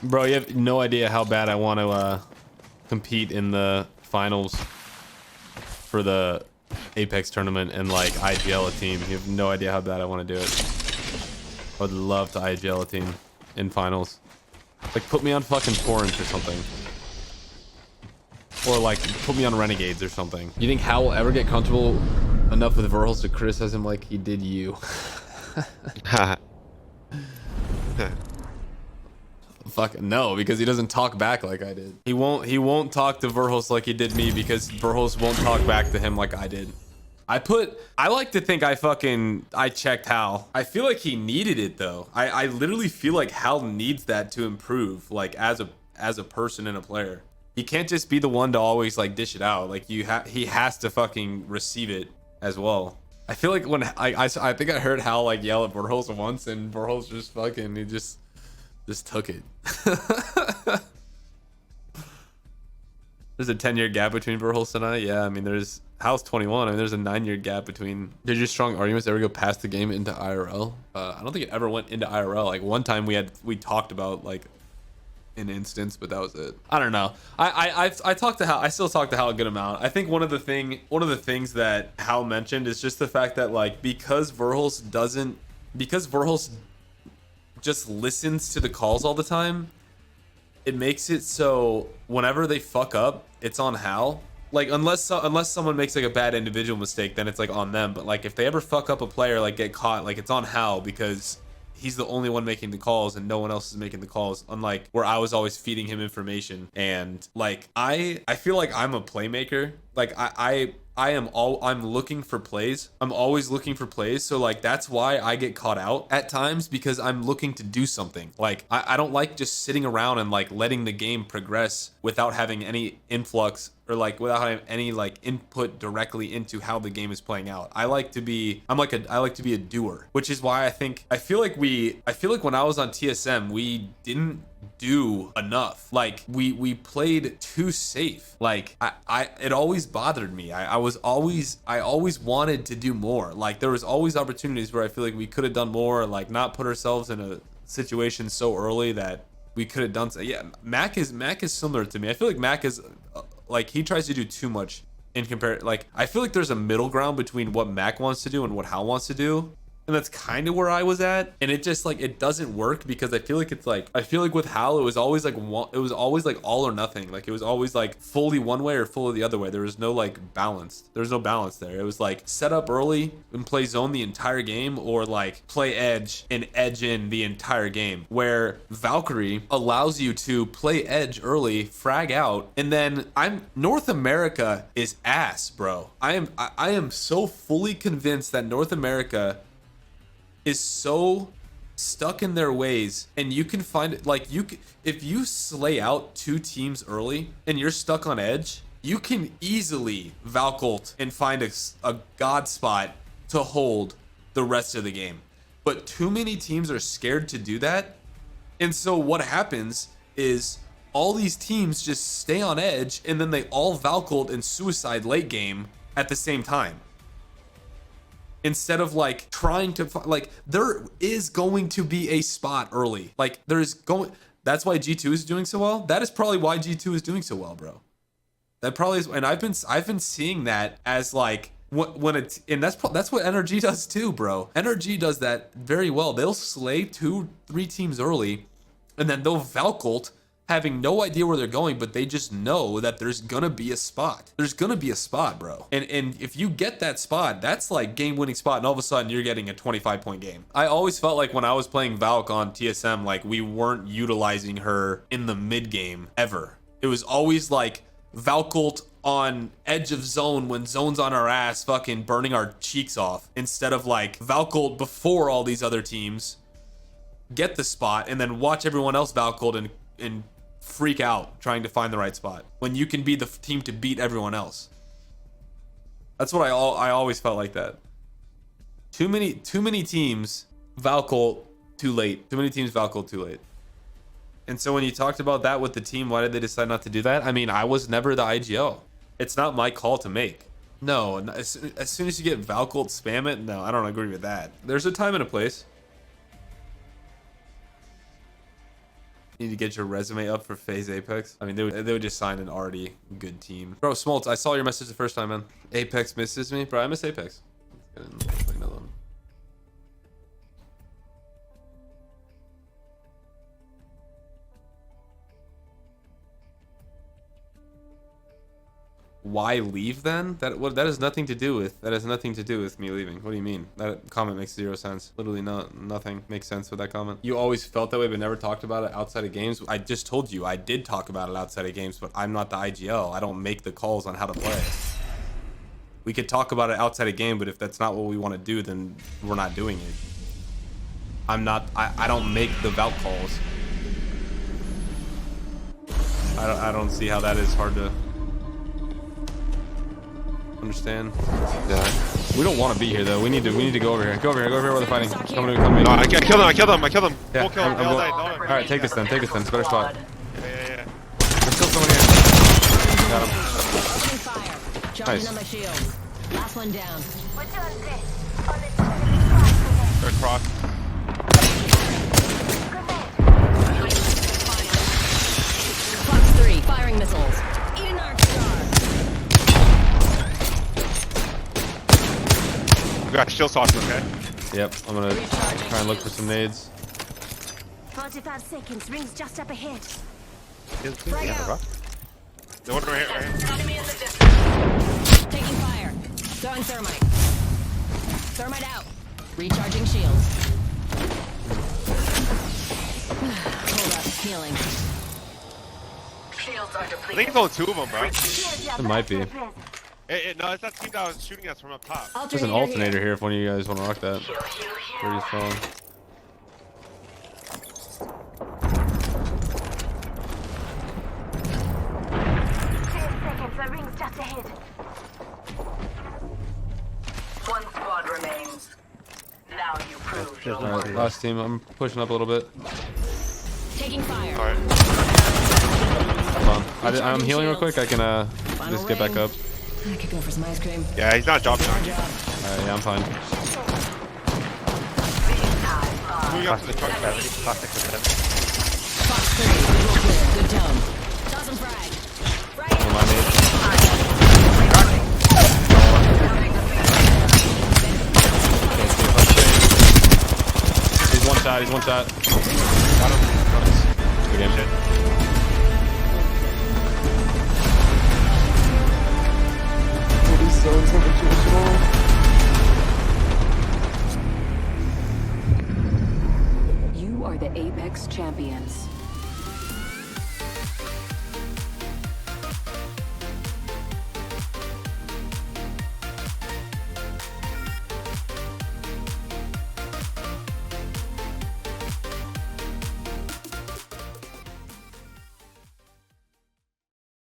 Bro, you have no idea how bad I want to compete in the finals for the Apex tournament and like IGL a team. You have no idea how bad I want to do it. I would love to IGL a team in finals. Like put me on fucking Torrents or something. Or like put me on Renegades or something. You think Hal will ever get comfortable enough with Verhulst to criticize him like he did you? Fuck no, because he doesn't talk back like I did. He won't talk to Verhulst like he did me because Verhulst won't talk back to him like I did. I like to think I checked Hal. I feel like he needed it though. I literally feel like Hal needs that to improve, like as a person and a player. He can't just be the one to always like dish it out. Like he has to fucking receive it as well. I feel like when I think I heard Hal like yell at Verhulst once, and Verhulst just fucking he just took it. There's a 10-year gap between Verhulst and I. Yeah, I mean there's Hal's 21. I mean there's a 9-year gap between. Did your strong arguments ever go past the game into IRL? I don't think it ever went into IRL. Like one time we talked about like an instance, but that was it. I don't know. I talked to Hal. I still talk to Hal a good amount. I think one of the things that Hal mentioned is just the fact that like because Verhulst just listens to the calls all the time, it makes it so whenever they fuck up, it's on Hal. Like unless someone makes like a bad individual mistake, then it's like on them. But like if they ever fuck up a player, like get caught, like it's on Hal because he's the only one making the calls and no one else is making the calls, unlike where I was always feeding him information. And like I feel like I'm a playmaker. Like I'm looking for plays. I'm always looking for plays. So like that's why I get caught out at times, because I'm looking to do something. Like I don't like just sitting around and like letting the game progress without having any influx or like without having any like input directly into how the game is playing out. I like to be a doer, which is why I feel like when I was on TSM, we didn't do enough. Like we played too safe. Like it always bothered me. I always wanted to do more. Like there was always opportunities where I feel like we could have done more, like not put ourselves in a situation so early that we could have done so. Yeah, Mac is similar to me. I feel like Mac is like he tries to do too much in compare. Like I feel like there's a middle ground between what Mac wants to do and what Hal wants to do. And that's kind of where I was at, and it just like it doesn't work because I feel like with Hal it was always like all or nothing. Like it was always like fully one way or fully the other way. There was no like balance. There was no balance there. It was like set up early and play zone the entire game, or like play edge and edge in the entire game. Where Valkyrie allows you to play edge early, frag out, and then North America is ass, bro. I am so fully convinced that North America is so stuck in their ways, and you can find it like if you slay out two teams early and you're stuck on edge, you can easily Valkult and find a god spot to hold the rest of the game. But too many teams are scared to do that, and so what happens is all these teams just stay on edge and then they all Valkult and suicide late game at the same time. Instead of like trying to like, there is going to be a spot early. Like that's why G2 is doing so well. That is probably why G2 is doing so well, bro. That probably is. And I've been seeing that as like when it's, and that's what NRG does too, bro. NRG does that very well. They'll slay 2-3 teams early and then they'll Valkult, having no idea where they're going, but they just know that there's gonna be a spot. There's gonna be a spot, bro. And if you get that spot, that's like game-winning spot, and all of a sudden you're getting a 25-point game. I always felt like when I was playing Valk on TSM, like we weren't utilizing her in the mid game ever. It was always like Valkult on edge of zone when zone's on our ass, fucking burning our cheeks off, instead of like Valkult before all these other teams, get the spot, and then watch everyone else Valkult and freak out trying to find the right spot when you can be the team to beat everyone else. That's what I always felt like that. Too many teams Valkult too late. Too many teams Valkult too late. And so when you talked about that with the team, why did they decide not to do that? I mean, I was never the IGL. It's not my call to make. No, as soon as you get Valkult, spam it. No, I don't agree with that. There's a time and a place. You need to get your resume up for FaZe Apex. I mean, they would just sign an already good team. Bro, Smoltz, I saw your message the first time, man. Apex misses me. Bro, I miss Apex. Let's get another one. Why leave then? That has nothing to do with me leaving. What do you mean? That comment makes 0 sense. Literally nothing makes sense with that comment. You always felt that way but never talked about it outside of games. I just told you I did talk about it outside of games, but I'm not the IGL. I don't make the calls on how to play. We could talk about it outside of game, but if that's not what we want to do, then we're not doing it. I don't make the Valk calls. I don't see how that is hard to understand. Yeah. We don't want to be here though. We need to go over here. Go over here where they're fighting. Come to me. No, I killed him. Yeah, Full kill him. Alright, take this then. It's a better spot. Yeah. There's still someone here. Got him. Nice. Last one down. Third cross. Fox 3, firing missiles. Eat an arc star. We got shield sauce, okay? Yep, I'm gonna try and look for some nades. 45 seconds. Rings just up ahead. Frag out. The one right here. Enemy in the distance. Taking fire. Throwing thermite. Thermite out. Recharging shields. Hold up. Healing. Shields are I depleted. think it's only 2 of them, bro. It might be. No, it's that team that was shooting us from up top. There's an alternator here if one of you guys want to rock that. Pretty strong. The ring's just ahead. One squad remains. Now you prove your Alright, last team. I'm pushing up a little bit. Taking fire. Alright. Hold on. I'm healing real quick. I can just get back up. I could go for some ice cream. Yeah, he's not dropping. Alright, yeah, I'm fine. Moving up to the truck, gravity. Plastic with him. Fox 3, visual clear. Good tone. Toss and frag. Don't mind me. He's one shot. Got him. Good game. You are the Apex champions.